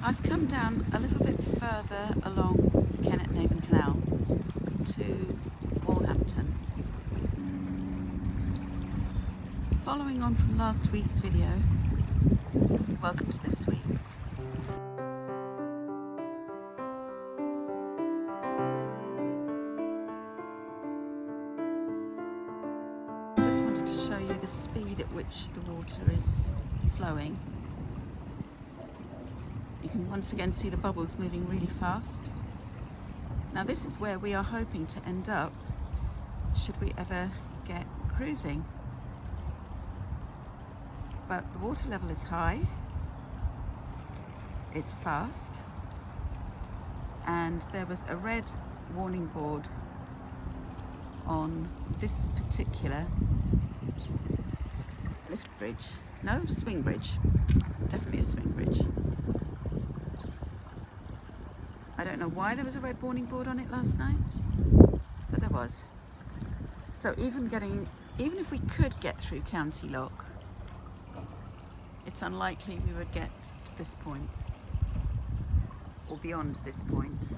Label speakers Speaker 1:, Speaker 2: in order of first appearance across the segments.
Speaker 1: I've come down a little bit further along the Kennet and Avon Canal to Wolhampton. Following on from last week's video, welcome to this week's. Just wanted to show you the speed at which the water is flowing. You can once again see the bubbles moving really fast. Now this is where we are hoping to end up should we ever get cruising. But the water level is high, it's fast, and there was a red warning board on this particular lift bridge. No, swing bridge. Definitely a swing bridge. I don't know why there was a red warning board on it last night, but there was. So even if we could get through County Lock, it's unlikely we would get to this point or beyond this point.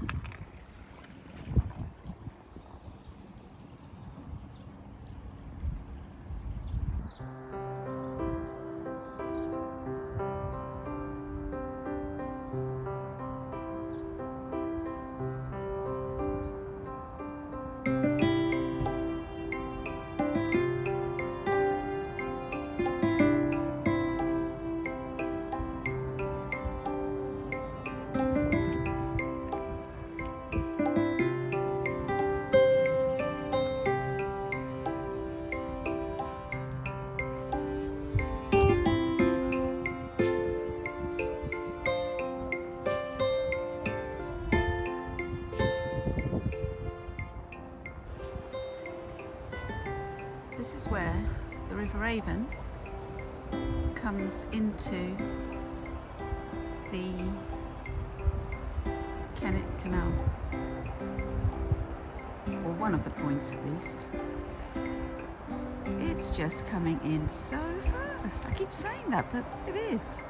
Speaker 1: This is where the River Avon comes into the Kennet Canal, or one of the points at least. It's just coming in so fast. I keep saying that, but it is.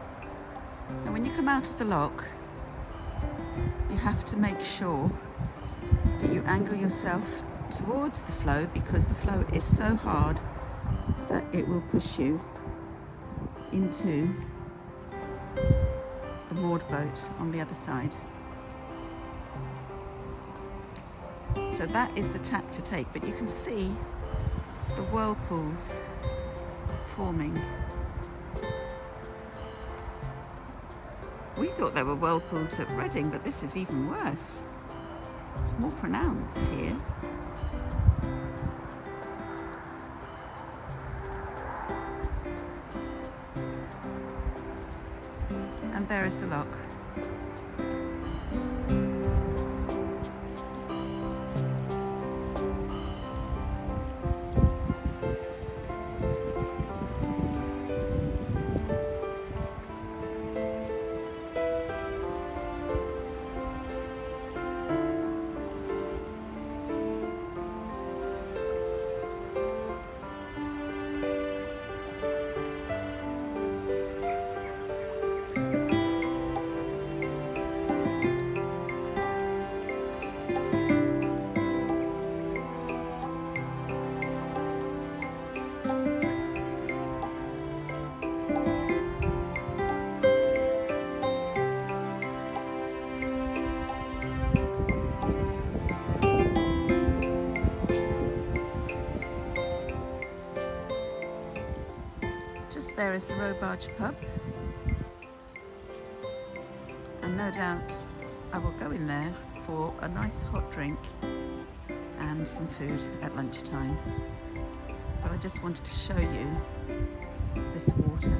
Speaker 1: Now when you come out of the lock, you have to make sure that you angle yourself towards the flow, because the flow is so hard that it will push you into the moored boat on the other side. So that is the tack to take, but you can see the whirlpools forming. We thought there were whirlpools at Reading, but this is even worse. It's more pronounced here. And there is the lock. Just there is the Row Barge pub, and no doubt I will go in there for a nice hot drink and some food at lunchtime. But I just wanted to show you this water.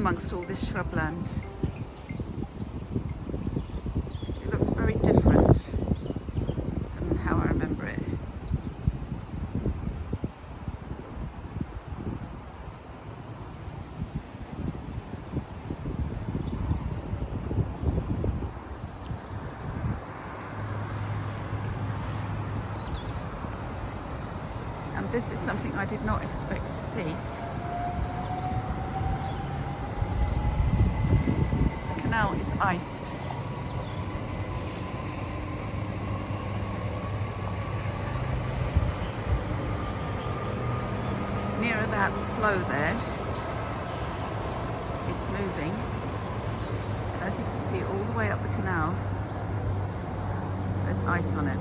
Speaker 1: amongst all this shrubland. It looks very different than how I remember it. And this is something I did not expect to see. The canal is iced. Nearer that flow there, it's moving. As you can see, all the way up the canal, there's ice on it.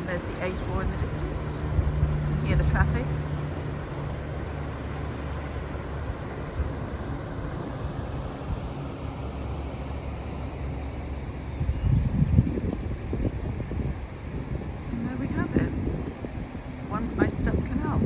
Speaker 1: There's the A4 in the distance. You can hear the traffic. And there we have it. One iced up canal.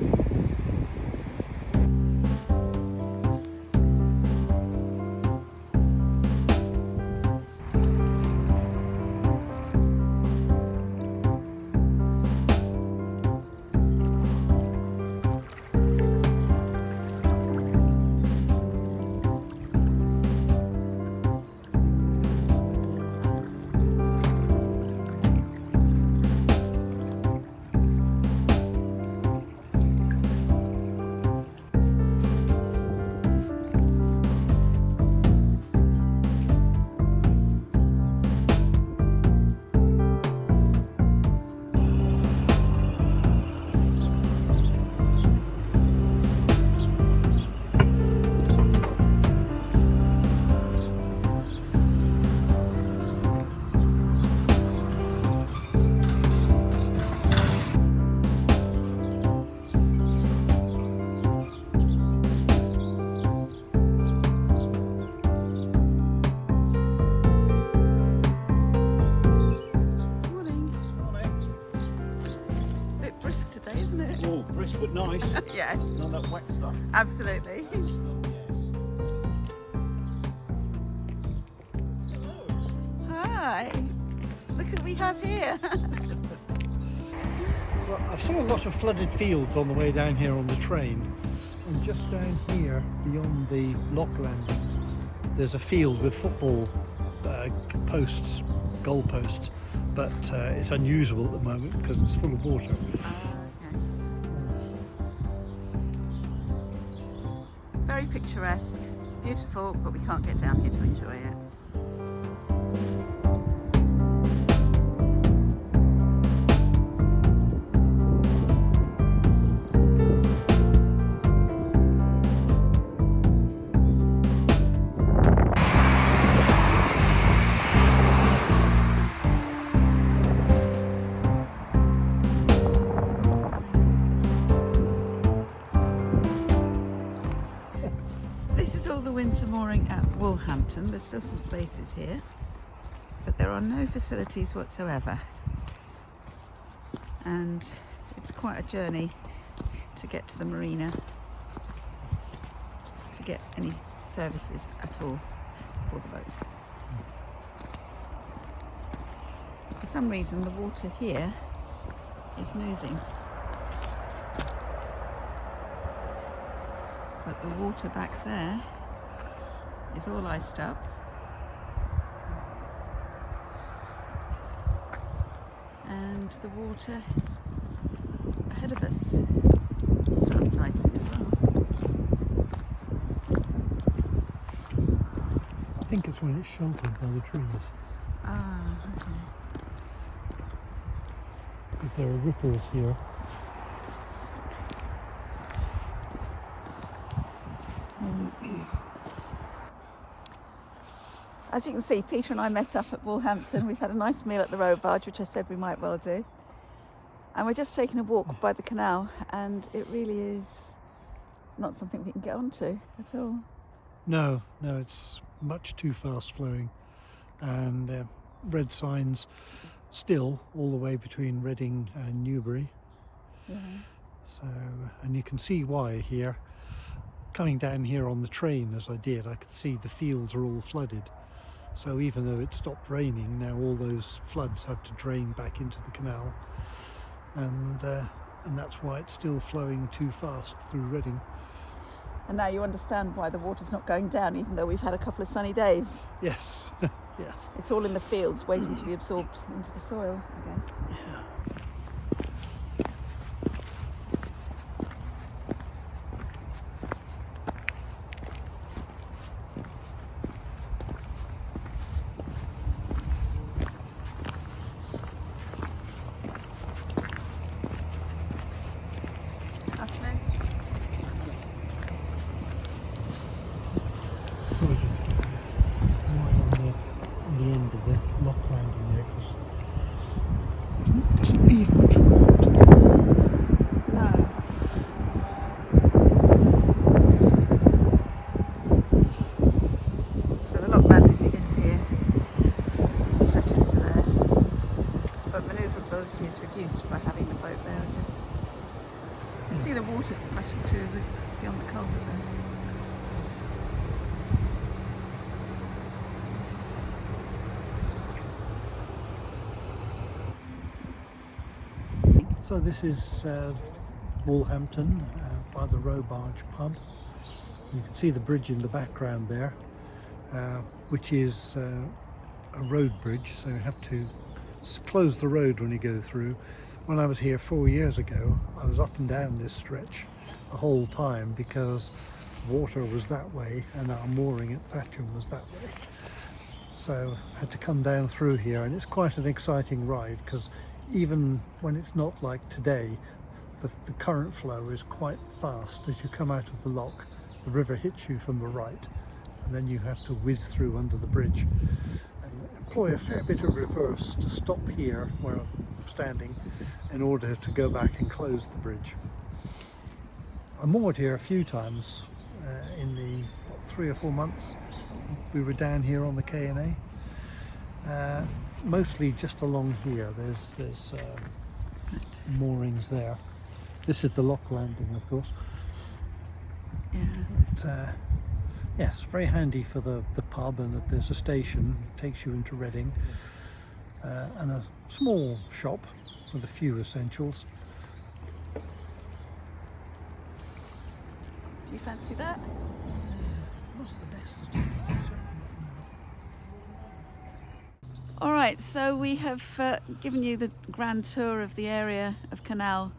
Speaker 1: Today, isn't it?
Speaker 2: Oh, brisk but nice.
Speaker 1: Yes.
Speaker 2: Not that wet stuff.
Speaker 1: Absolutely.
Speaker 2: Yes.
Speaker 1: Hi. Look what we have here.
Speaker 3: Well, I've seen a lot of flooded fields on the way down here on the train, and just down here beyond the lock landings there's a field with football posts, goal posts, but it's unusable at the moment because it's full of water.
Speaker 1: Very picturesque, beautiful, but we can't get down here to enjoy it. This is all the winter mooring at Woolhampton. There's still some spaces here, but there are no facilities whatsoever. And it's quite a journey to get to the marina to get any services at all for the boat. For some reason, the water here is moving. But the water back there is all iced up. And the water ahead of us starts icing as well.
Speaker 3: I think it's when it's sheltered by the trees.
Speaker 1: Ah, okay.
Speaker 3: Because there are ripples here.
Speaker 1: As you can see, Peter and I met up at Wolhampton. We've had a nice meal at the row barge, which I said we might well do. And we're just taking a walk by the canal, and it really is not something we can get onto at all.
Speaker 3: No, it's much too fast flowing, and red signs still all the way between Reading and Newbury.
Speaker 1: Yeah.
Speaker 3: So, and you can see why here. Coming down here on the train as I did, I could see the fields are all flooded. So even though it stopped raining, now all those floods have to drain back into the canal, and that's why it's still flowing too fast through Reading.
Speaker 1: And now you understand why the water's not going down, even though we've had a couple of sunny days.
Speaker 3: Yes, yes.
Speaker 1: It's all in the fields waiting to be absorbed into the soil, I guess.
Speaker 3: Yeah.
Speaker 1: Afternoon.
Speaker 3: Probably just to get more on the end of the lock landing there, because it doesn't leave much room to go.
Speaker 1: No. So the lock landing begins here, stretches to there, but manoeuvrability is reduced by having the boat there, I guess. You can see the water rushing through beyond the culvert there.
Speaker 3: So this is Wolhampton by the Row Barge pub. You can see the bridge in the background there, which is a road bridge, so you have to close the road when you go through. When I was here 4 years ago, I was up and down this stretch the whole time because water was that way and our mooring at Thatcham was that way. So I had to come down through here, and it's quite an exciting ride because even when it's not like today, the current flow is quite fast. As you come out of the lock, the river hits you from the right, and then you have to whiz through under the bridge and employ a fair bit of reverse to stop here where I'm standing in order to go back and close the bridge. I moored here a few times in the 3 or 4 months we were down here on the K&A. Mostly just along here. There's moorings there. This is the lock landing, of course.
Speaker 1: Yeah.
Speaker 3: But, yes, very handy for the pub, and that there's a station takes you into Reading, and a small shop with a few essentials.
Speaker 1: Do you fancy that?
Speaker 3: Not the best of times, certainly not now.
Speaker 1: All right, so we have given you the grand tour of the area of canal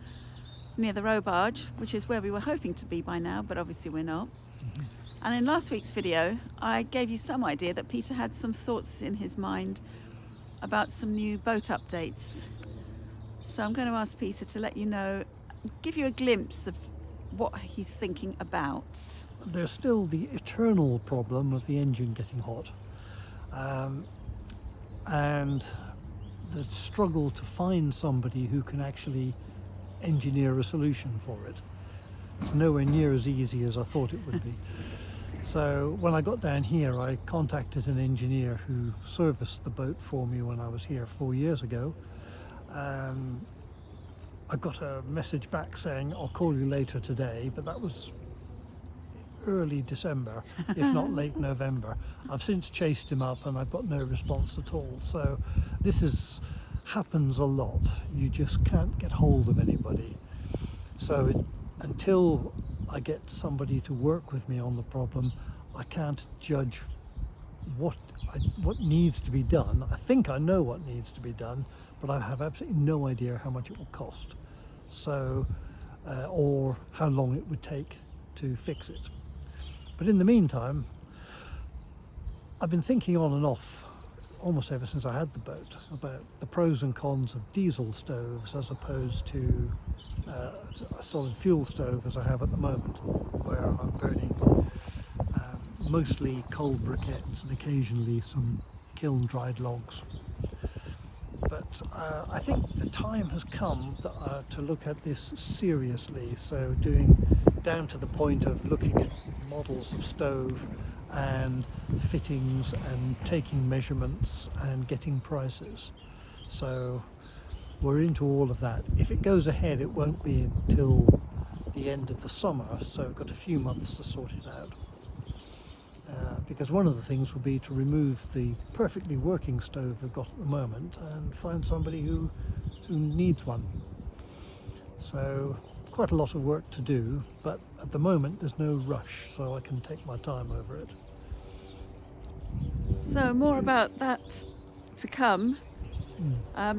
Speaker 1: near the Row Barge, which is where we were hoping to be by now, but obviously we're not.
Speaker 3: Mm-hmm.
Speaker 1: And in last week's video, I gave you some idea that Peter had some thoughts in his mind about some new boat updates. So I'm going to ask Peter to let you know, give you a glimpse of what he's thinking about.
Speaker 3: There's still the eternal problem of the engine getting hot, and the struggle to find somebody who can actually engineer a solution for it. It's nowhere near as easy as I thought it would be. So when I got down here, I contacted an engineer who serviced the boat for me when I was here 4 years ago. I got a message back saying, I'll call you later today, but that was early December, if not late November. I've since chased him up and I've got no response at all. So this happens a lot. You just can't get hold of anybody. So until I get somebody to work with me on the problem, I can't judge what needs to be done. I think I know what needs to be done, but I have absolutely no idea how much it will cost, so or how long it would take to fix it. But in the meantime, I've been thinking on and off almost ever since I had the boat about the pros and cons of diesel stoves as opposed to a solid fuel stove as I have at the moment, where I'm burning mostly coal briquettes and occasionally some kiln dried logs. But I think the time has come to look at this seriously, so doing down to the point of looking at models of stove and fittings and taking measurements and getting prices. So we're into all of that. If it goes ahead, it won't be until the end of the summer, so we've got a few months to sort it out. Because one of the things will be to remove the perfectly working stove we've got at the moment and find somebody who needs one. So quite a lot of work to do, but at the moment there's no rush, so I can take my time over it.
Speaker 1: So more about that to come.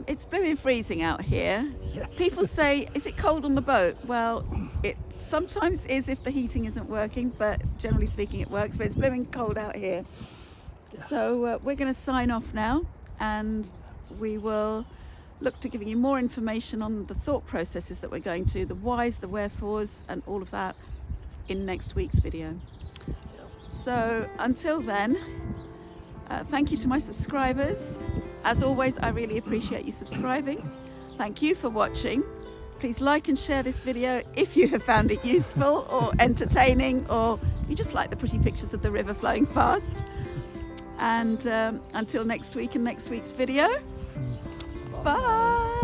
Speaker 1: It's blooming freezing out here.
Speaker 3: Yes.
Speaker 1: People say, is it cold on the boat? Well, it sometimes is if the heating isn't working, but generally speaking it works, but it's blooming cold out here.
Speaker 3: Yes.
Speaker 1: So we're going to sign off now, and we will look to giving you more information on the thought processes that we're going to, the whys, the wherefores, and all of that in next week's video. So until then, thank you to my subscribers. As always, I really appreciate you subscribing. Thank you for watching. Please like and share this video if you have found it useful or entertaining, or you just like the pretty pictures of the river flowing fast. And until next week and next week's video, bye.